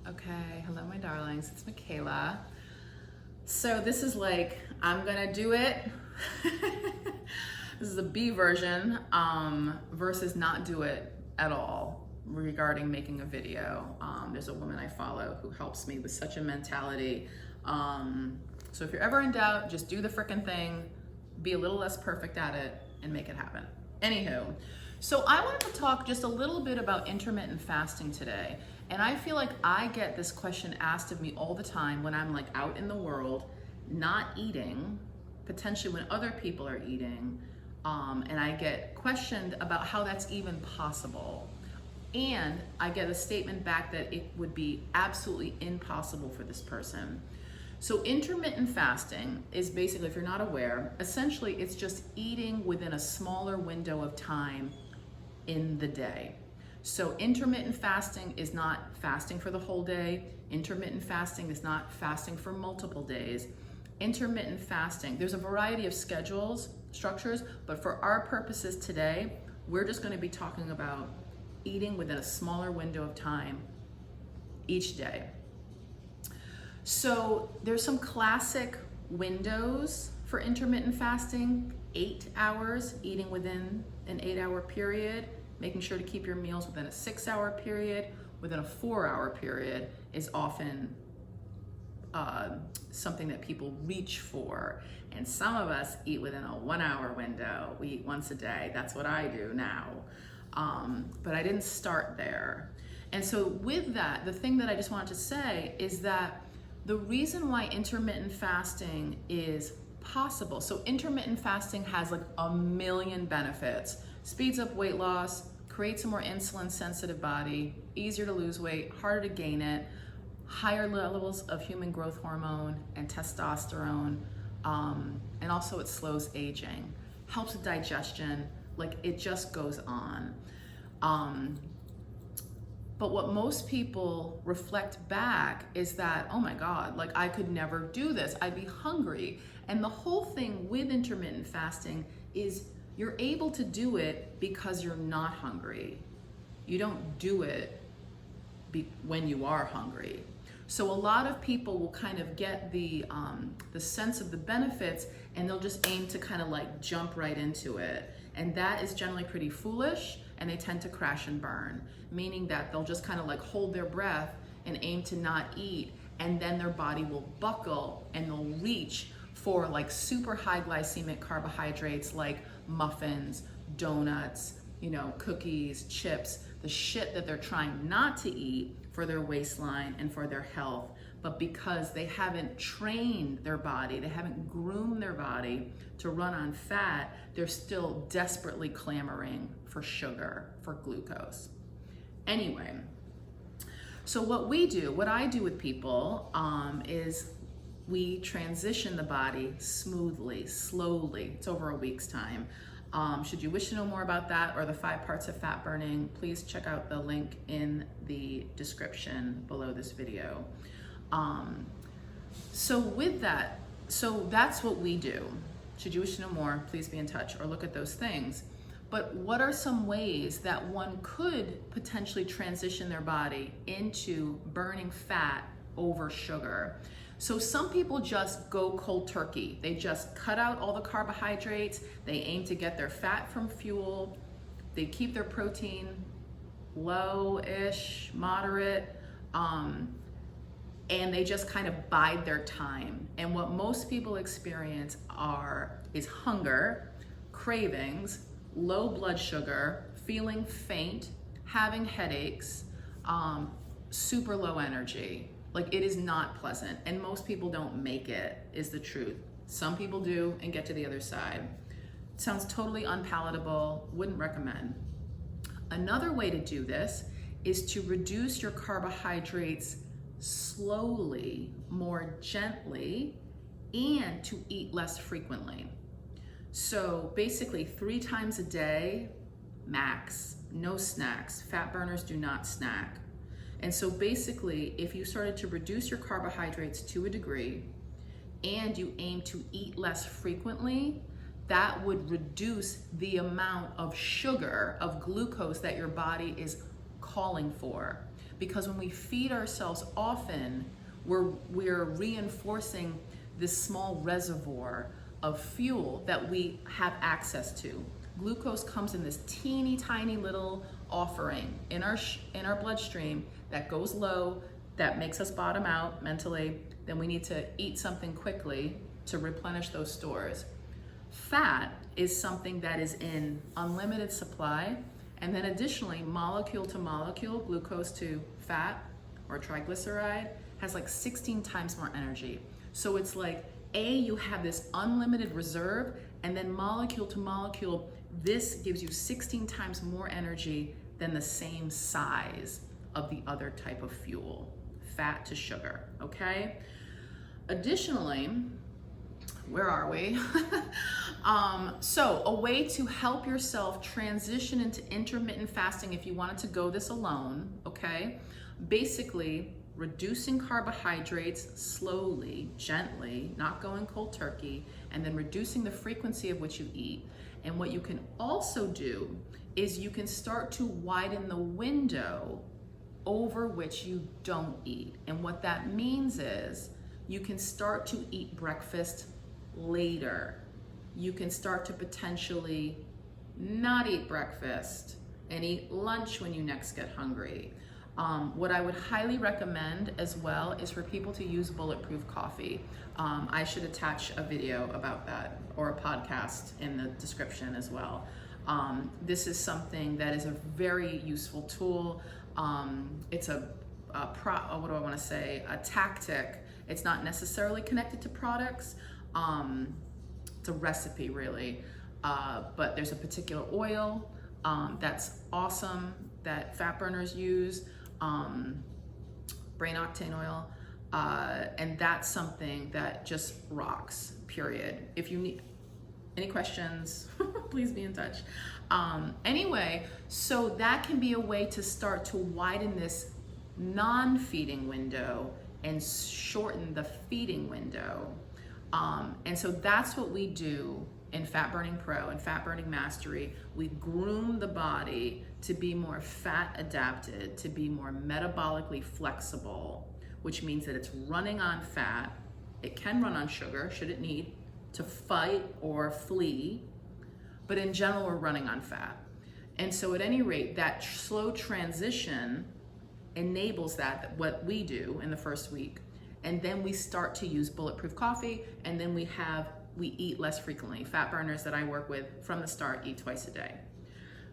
Okay, hello my darlings, it's Michaela. So this is like, I'm gonna do it. This is a B version versus not do it at all regarding making a video. There's a woman I follow who helps me with such a mentality. So if you're ever in doubt, just do the frickin' thing, be a little less perfect at it, and make it happen. Anywho, so I wanted to talk just a little bit about intermittent fasting today. And I feel like I get this question asked of me all the time when I'm like out in the world, not eating, potentially when other people are eating, and I get questioned about how that's even possible. And I get a statement back that it would be absolutely impossible for this person. So intermittent fasting is basically, if you're not aware, essentially it's just eating within a smaller window of time in the day. So intermittent fasting is not fasting for the whole day. Intermittent fasting is not fasting for multiple days. Intermittent fasting, there's a variety of structures, but for our purposes today, we're just going to be talking about eating within a smaller window of time each day. So there's some classic windows for intermittent fasting: 8 hours, eating within an 8-hour period, making sure to keep your meals within a 6-hour period, within a 4-hour period is often something that people reach for. And some of us eat within a 1-hour window. We eat once a day. That's what I do now. But I didn't start there. And so with that, the thing that I just wanted to say is that the reason why intermittent fasting is possible, so intermittent fasting has like a million benefits. Speeds up weight loss, creates a more insulin sensitive body, easier to lose weight, harder to gain it, higher levels of human growth hormone and testosterone, and also it slows aging, helps with digestion, like it just goes on. But what most people reflect back is that, oh my God, like I could never do this, I'd be hungry. And the whole thing with intermittent fasting is you're able to do it because you're not hungry. You don't do it when you are hungry. So a lot of people will kind of get the sense of the benefits and they'll just aim to kind of like jump right into it. And that is generally pretty foolish, and they tend to crash and burn, meaning that they'll just kind of like hold their breath and aim to not eat, and then their body will buckle and they'll reach for like super high glycemic carbohydrates like muffins, donuts, cookies, chips, the shit that they're trying not to eat for their waistline and for their health. But because they haven't trained their body, they haven't groomed their body to run on fat, they're still desperately clamoring for sugar, for glucose. Anyway, so what I do with people is we transition the body smoothly, slowly. It's over a week's time. Should you wish to know more about that or the 5 parts of fat burning, please check out the link in the description below this video. So with that, so that's what we do. Should you wish to know more, please be in touch or look at those things. But what are some ways that one could potentially transition their body into burning fat over sugar? So some people just go cold turkey. They just cut out all the carbohydrates. They aim to get their fat from fuel. They keep their protein low-ish, moderate, and they just kind of bide their time. And what most people experience is hunger, cravings, low blood sugar, feeling faint, having headaches, super low energy. Like it is not pleasant, and most people don't make it, is the truth. Some people do and get to the other side. It sounds totally unpalatable, wouldn't recommend. Another way to do this is to reduce your carbohydrates slowly, more gently, and to eat less frequently. So basically 3 times a day, max, no snacks. Fat burners do not snack. And so basically, if you started to reduce your carbohydrates to a degree and you aim to eat less frequently, that would reduce the amount of sugar, of glucose that your body is calling for. because when we feed ourselves often, we're reinforcing this small reservoir of fuel that we have access to. Glucose comes in this teeny tiny little offering in our bloodstream that goes low, that makes us bottom out mentally. Then we need to eat something quickly to replenish those stores. Fat is something that is in unlimited supply, and then additionally, molecule to molecule, glucose to fat or triglyceride has like 16 times more energy. So it's like, you have this unlimited reserve, and then molecule to molecule, this gives you 16 times more energy than the same size of the other type of fuel, fat to sugar, okay? Additionally, where are we? So a way to help yourself transition into intermittent fasting if you wanted to go this alone, okay? Basically, reducing carbohydrates slowly, gently, not going cold turkey, and then reducing the frequency of which you eat. And what you can also do is you can start to widen the window over which you don't eat. And what that means is you can start to eat breakfast later. You can start to potentially not eat breakfast and eat lunch when you next get hungry. What I would highly recommend as well is for people to use Bulletproof Coffee. I should attach a video about that or a podcast in the description as well. This is something that is a very useful tool. It's a tactic. It's not necessarily connected to products. It's a recipe really, but there's a particular oil that's awesome that fat burners use, brain octane oil, and that's something that just rocks, period. If you need any questions, please be in touch. Anyway, so that can be a way to start to widen this non-feeding window and shorten the feeding window. And so that's what we do in Fat Burning Pro and Fat Burning Mastery. We groom the body to be more fat adapted, to be more metabolically flexible, which means that it's running on fat. It can run on sugar, should it need to fight or flee, but in general, we're running on fat. And so at any rate, that slow transition enables that, what we do in the first week. And then we start to use Bulletproof Coffee, and then we eat less frequently. Fat burners that I work with from the start eat twice a day.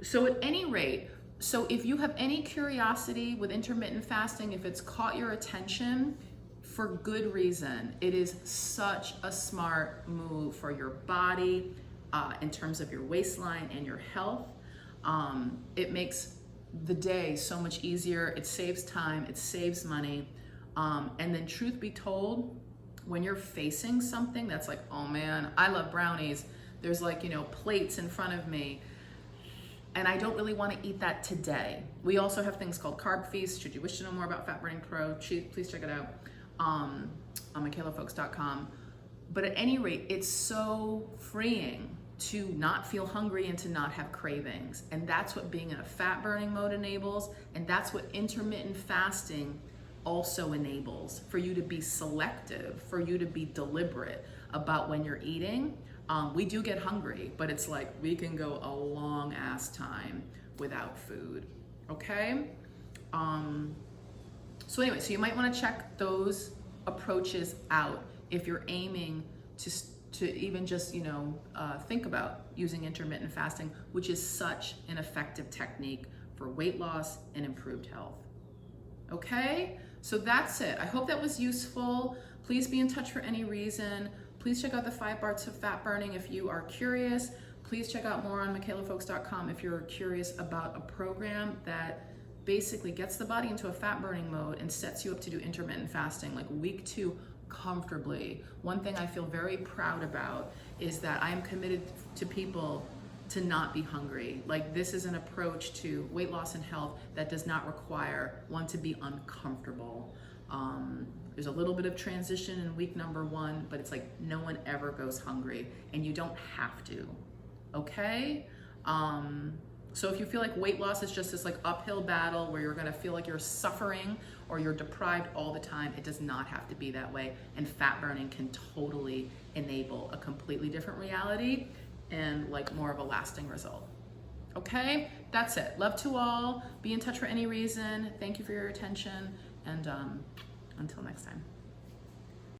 So at any rate, so if you have any curiosity with intermittent fasting, if it's caught your attention, for good reason, it is such a smart move for your body in terms of your waistline and your health. It makes the day so much easier. It saves time, it saves money. And then truth be told, when you're facing something that's like, oh man, I love brownies. There's like, plates in front of me, and I don't really want to eat that today. We also have things called Carb Feast. Should you wish to know more about Fat Burning Pro, please check it out on MichaelaFolks.com. But at any rate, it's so freeing to not feel hungry and to not have cravings. And that's what being in a fat burning mode enables. And that's what intermittent fasting also enables, for you to be selective, for you to be deliberate about when you're eating. We do get hungry, but it's like we can go a long ass time without food, okay? So anyway, so you might want to check those approaches out if you're aiming to even just, think about using intermittent fasting, which is such an effective technique for weight loss and improved health. Okay, so that's it. I hope that was useful. Please be in touch for any reason. Please check out the 5 parts of fat burning if you are curious. Please check out more on MichaelaFolks.com if you're curious about a program that basically gets the body into a fat burning mode and sets you up to do intermittent fasting like week 2 comfortably. One thing I feel very proud about is that I am committed to people to not be hungry. Like, this is an approach to weight loss and health that does not require one to be uncomfortable. There's a little bit of transition in week number 1, but it's like no one ever goes hungry, and you don't have to, okay? So if you feel like weight loss is just this like uphill battle where you're gonna feel like you're suffering or you're deprived all the time, it does not have to be that way. And fat burning can totally enable a completely different reality and like more of a lasting result. Okay, that's it. Love to all. Be in touch for any reason. Thank you for your attention, and until next time.